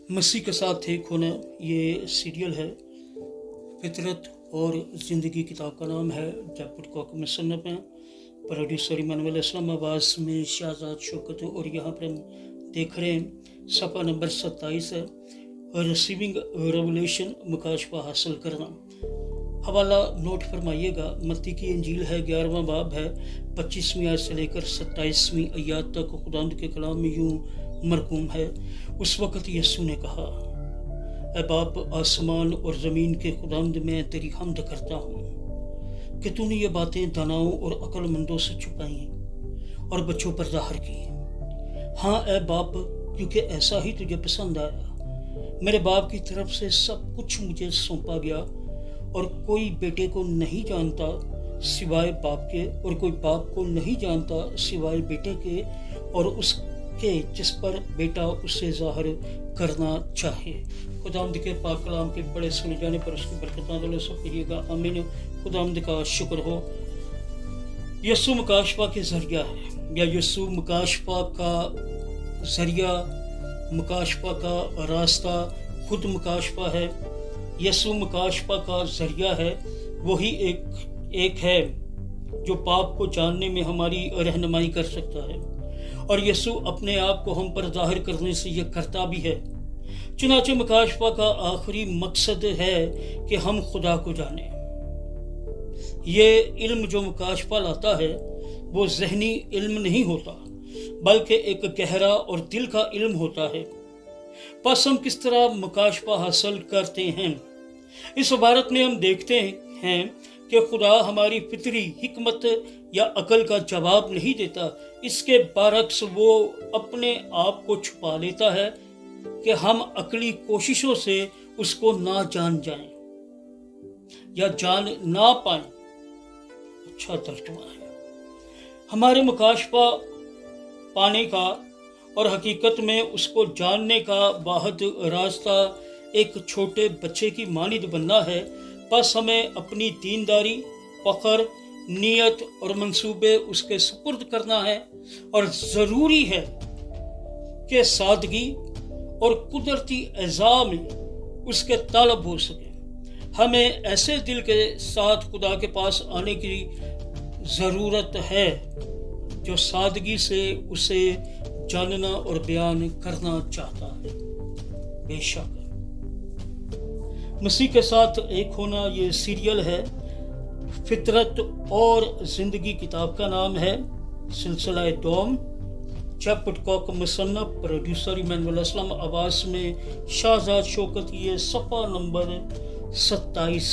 मसीह के साथ एक होना ये सीरियल है। फितरत और ज़िंदगी किताब का नाम है। जयपुर कॉक मिसन्नफ में प्रोड्यूसर इमानुएल इस्लाम, आवाज़ में शाहजाद शौकत। और यहाँ पर हम देख रहे हैं सफ़ा नंबर 27 है, रिसीविंग रेवलेशन, मुकाशफा हासिल करना। हवाला नोट फरमाइएगा। मत्ती की इंजील है, 11वां बाब है, 25वीं आयत से लेकर 27वीं आयत तक खुदावंद के कलाम में यूं मरकूम है। उस वक़्त यीशु ने कहा, ऐ बाप, आसमान और ज़मीन के खुदावंद, मैं तेरी हम्द करता हूँ कि तूने ये बातें दानाओं और अक्लमंदों से छुपाई और बच्चों पर ज़ाहिर की। हाँ ऐ बाप, क्योंकि ऐसा ही तुझे पसंद आया। मेरे बाप की तरफ से सब कुछ मुझे सौंपा गया और कोई बेटे को नहीं जानता सिवाय बाप के, और कोई बाप को नहीं जानता सिवाय बेटे के और उसके जिस पर बेटा उसे ज़ाहिर करना चाहे। खुदावंद के पाक कलाम के बड़े सुने जाने पर उसकी बरकतां दिलों से कहिएगा आमीन। खुदावंद का शुक्र हो। यीशु मुकाशफा के जरिया है, या यीशु मुकाशफा का जरिया, मुकाशफा का रास्ता खुद मुकाशफा है। यीशु मुकाशफा का जरिया है, वही एक है जो पाप को जानने में हमारी रहनुमाई कर सकता है, और यीशु अपने आप को हम पर ज़ाहिर करने से यह करता भी है। चुनाचे मुकाशफा का आखिरी मकसद है कि हम खुदा को जानें। ये इल्म जो मुकाशफा लाता है वो ज़हनी इल्म नहीं होता, बल्कि एक गहरा और दिल का इल्म होता है। बस हम किस तरह मुकाशफा हासिल करते हैं, इस इबारत में हम देखते हैं कि खुदा हमारी फितरी हिकमत या अकल का जवाब नहीं देता। इसके बरक्स वो अपने आप को छुपा लेता है कि हम अकली कोशिशों से उसको ना जान जाएं या जान ना पाएं। अच्छा तर्जुमा है। हमारे मुकाशफा पाने का और हकीकत में उसको जानने का वाहिद रास्ता एक छोटे बच्चे की मानिद बनना है। बस हमें अपनी दीनदारी, फ़ख्र, नीयत और मंसूबे उसके सुपुर्द करना है, और ज़रूरी है कि सादगी और कुदरती एज़ा में उसके तालब हो सके। हमें ऐसे दिल के साथ खुदा के पास आने की ज़रूरत है जो सादगी से उसे जानना और बयान करना चाहता है। बेशक मसीह के साथ एक होना ये सीरियल है। फितरत और ज़िंदगी किताब का नाम है, सिलसिला दोम। जयपुर कॉक मुसन्नफ, प्रोड्यूसर इमानुएल इस्लाम, आवाज़ में शाहजाद शौकत। ये सफ़ा नंबर 27।